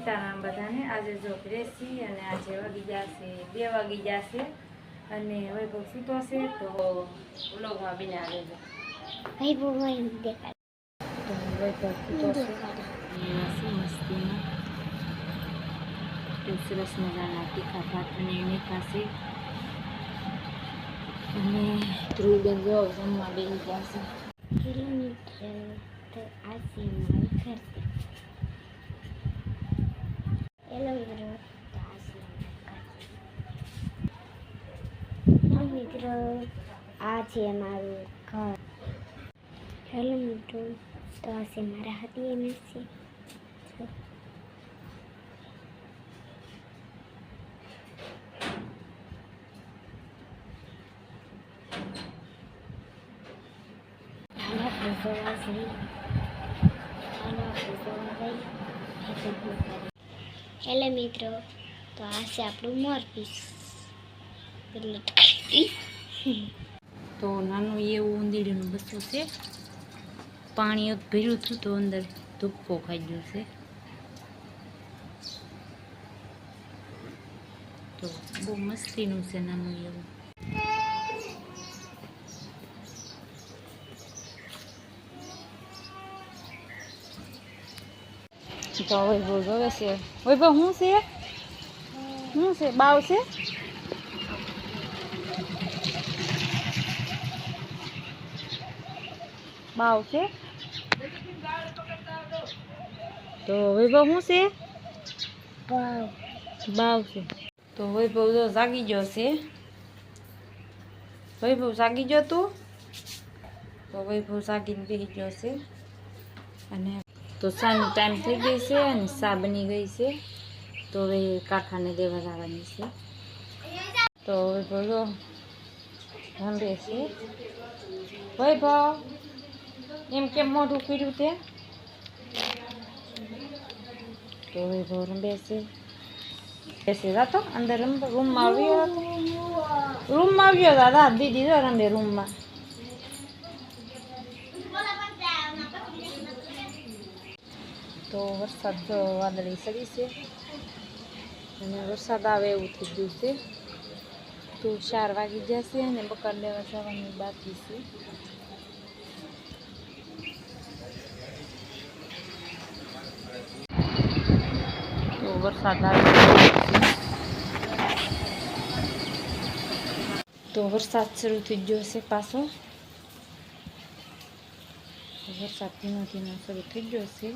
સીતારામ બધાને આજે જો રેસી અને આજે વાગી જશે 2 વાગી જશે અને વૈભવ સૂતો છે તો વ્લોગમાં બિના રહેજો વૈભવ દેખાય તો વૈભવ સૂતો છે મસ્તીમાં સરસ મજાના તીખા ભાત અને મીઠાશે અને ધ્રુવબેન જો જમવા બેસી જશે કિલોમીટર તો આસી મારું ઘર મિત્રો આ છે અમારું ઘર. હેલો મિત્રો, તો આ છે મારા હાથી એમએસ છે. હેલો મિત્રો, તો આ છે આપણું મોરપીસ. તો નાનું એવું ઉંદીડીનું બચ્ચું છે. પાણી એક ભર્યું હતું તો અંદર ધુપ્પો ખાઈ ગયો છે. તો બહુ મસ્તીનું છે નાનું એવું. તો વૈભવ જોવે છે. વૈભવ શું છે? શું છે? બાવ છે? બાવ છે? તો વૈભવ શું છે? બાવ છે. તો વૈભવ જો જાગી ગયો છે. વૈભવ જાગી ગયો તું? તો વૈભવ જાગીને બેસી ગયો છે. અને તો સાનો ટાઈમ થઈ ગઈ છે અને સા બની ગઈ છે. તો હવે કાકાને દેવા જવાની છે. તો વૈભવ જો રમે છે. વૈભવ એમ કેમ મોઢું કર્યું તે? તો વૈભવ રમે છે. બેસી જાતો અંદર રૂમમાં આવ્યો હતો. રૂમમાં આવ્યો દાદા દીદી જો રમે રૂમમાં. તો વરસાદ જો વાદળી ચડી છે અને વરસાદ આવે એવું થઈ ગયું છે. તો 4 વાગી જશે અને બકર લેવા જવાની બાકી છે. તો વરસાદ આવે તો વરસાદ શરૂ થઈ ગયો છે પાછો. વરસાદ ધીમો ધીમો શરૂ થઈ ગયો છે.